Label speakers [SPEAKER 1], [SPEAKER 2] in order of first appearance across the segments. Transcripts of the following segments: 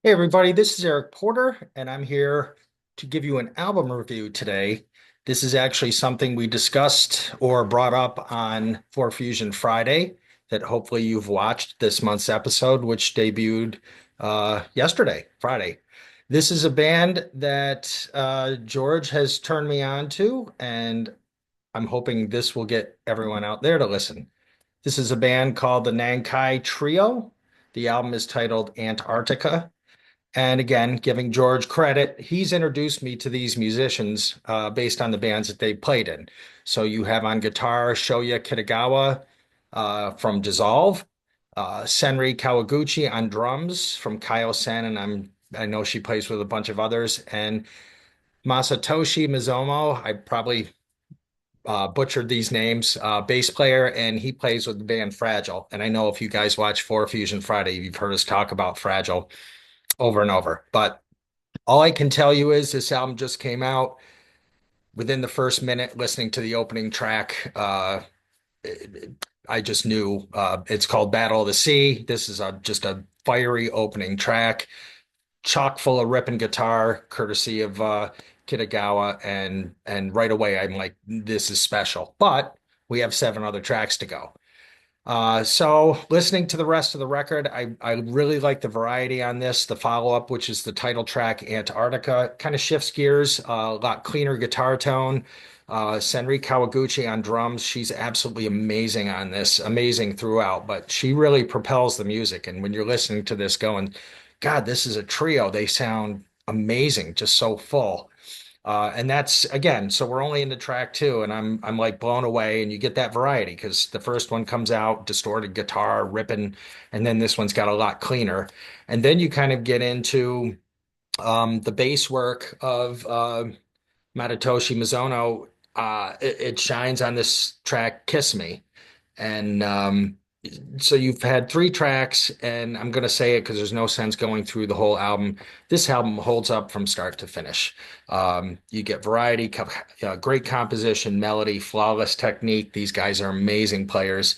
[SPEAKER 1] Hey everybody, this is Eric Porter, and I'm here to give you an album review today. This is actually something we discussed or brought up on For Fusion Friday that hopefully you've watched this month's episode, which debuted yesterday, Friday. This is a band that George has turned me on to, and I'm hoping this will get everyone out there to listen. This is a band called the Nankai Trio. The album is titled Antarctica. And again, giving George credit, he's introduced me to these musicians based on the bands that they played in. So you have on guitar Shoya Kitagawa from Dissolve, Senri Kawaguchi on drums from Kaio-sen, and I know she plays with a bunch of others, and Masatoshi Mizomo. I probably butchered these names, bass player, and he plays with the band Fragile. And I know if you guys watch For Fusion Friday, you've heard us talk about Fragile over and over. But all I can tell you is this album just came out. Within the first minute listening to the opening track, I just knew it's called Battle of the Sea. This is just a fiery opening track, chock full of ripping guitar, courtesy of Kitagawa, and right away I'm like, this is special. But we have seven other tracks to go. So listening to the rest of the record, I really like the variety on this. The follow-up, which is the title track, Antarctica, kind of shifts gears, a lot cleaner guitar tone. Senri Kawaguchi on drums, she's absolutely amazing on this, amazing throughout, but she really propels the music. And when you're listening to this going, God, this is a trio. They sound amazing, just so full. And that's again, so we're only into track two, and I'm like blown away, and you get that variety because the first one comes out distorted guitar ripping, and then this one's got a lot cleaner, and then you kind of get into the bass work of Matatoshi Mizono. It shines on this track, "Kiss Me," and so you've had three tracks, and I'm going to say it because there's no sense going through the whole album. This album holds up from start to finish. You get variety, great composition, melody, flawless technique. These guys are amazing players.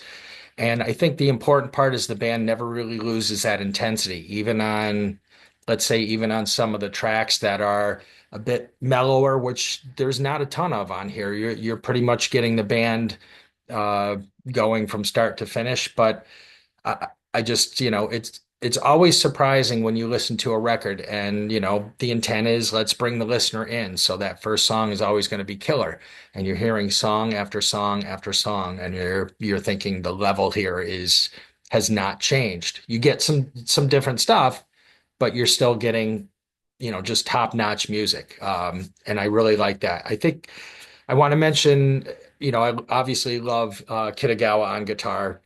[SPEAKER 1] And I think the important part is the band never really loses that intensity, even on, let's say, even on some of the tracks that are a bit mellower, which there's not a ton of on here. You're pretty much getting the band uh, going from start to finish. But I just, it's always surprising when you listen to a record and, the intent is let's bring the listener in. So that first song is always going to be killer. And you're hearing song after song after song, and you're thinking the level here has not changed. You get some different stuff, but you're still getting, just top-notch music. And I really like that. I think I want to mention, I obviously love Kitagawa on guitar.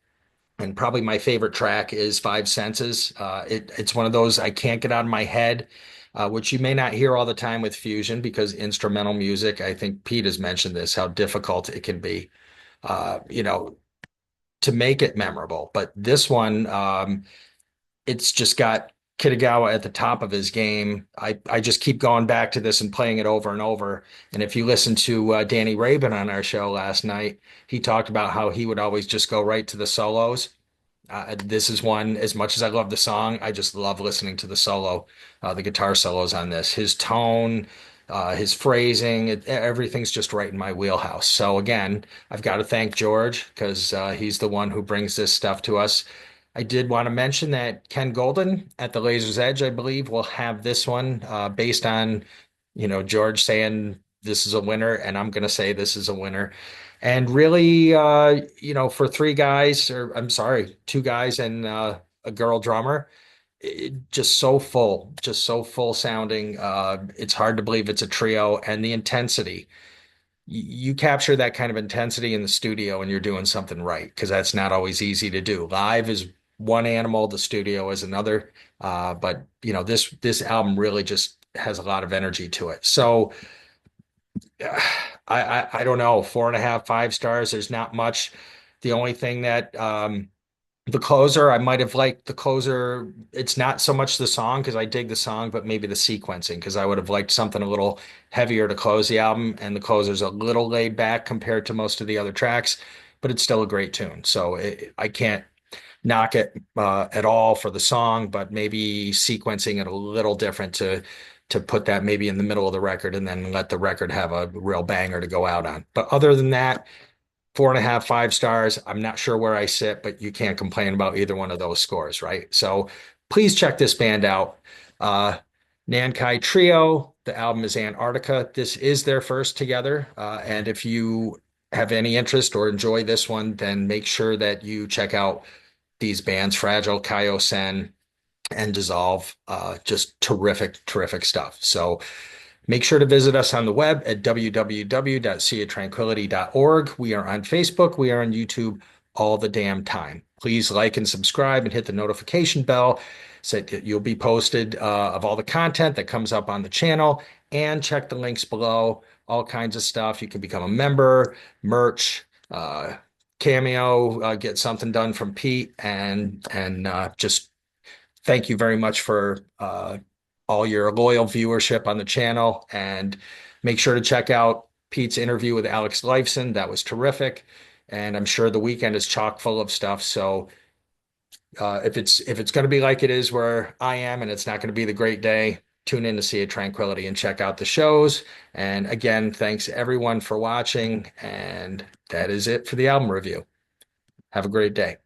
[SPEAKER 1] And probably my favorite track is Five Senses. It's one of those I can't get out of my head, which you may not hear all the time with fusion because instrumental music, I think Pete has mentioned this, how difficult it can be, uh, you know, to make it memorable. But this one, it's just got Kitagawa at the top of his game. I just keep going back to this and playing it over and over. And if you listen to Danny Rabin on our show last night, he talked about how he would always just go right to the solos. This is one, as much as I love the song, I just love listening to the solo, the guitar solos on this. His tone, his phrasing, everything's just right in my wheelhouse. So again, I've got to thank George because he's the one who brings this stuff to us. I did want to mention that Ken Golden at the Laser's Edge, I believe, will have this one based on, George saying this is a winner, and I'm going to say this is a winner. And really, for three guys, or I'm sorry, two guys and a girl drummer, just so full sounding. It's hard to believe it's a trio, and the intensity. You capture that kind of intensity in the studio and you're doing something right because that's not always easy to do. Live is one animal, the studio is another. But this album really just has a lot of energy to it. So I don't know, 4.5, 5 stars. There's not much. The only thing that the closer, I might have liked the closer. It's not so much the song because I dig the song, but maybe the sequencing because I would have liked something a little heavier to close the album. And the closer's a little laid back compared to most of the other tracks, but it's still a great tune. So I can't knock it at all for the song, but maybe sequencing it a little different to put that maybe in the middle of the record and then let the record have a real banger to go out on. But other than that, 4.5, 5 stars. I'm not sure where I sit, but you can't complain about either one of those scores, right? So please check this band out. Uh, Nankai Trio, the album is Antarctica. This is their first together. And if you have any interest or enjoy this one, then make sure that you check out these bands, Fragile, Kaiosen, and Dissolve. Just terrific, terrific stuff. So make sure to visit us on the web at www.seaoftranquility.org. We are on Facebook. We are on YouTube all the damn time. Please like and subscribe and hit the notification bell so that you'll be posted of all the content that comes up on the channel. And check the links below, all kinds of stuff. You can become a member, merch, Cameo, get something done from Pete, and just thank you very much for all your loyal viewership on the channel. And make sure to check out Pete's interview with Alex Lifeson. That was terrific. And I'm sure the weekend is chock full of stuff. So if it's going to be like it is where I am, and it's not going to be the great day, tune in to See a Tranquility and check out the shows. And again, thanks everyone for watching. And that is it for the album review. Have a great day.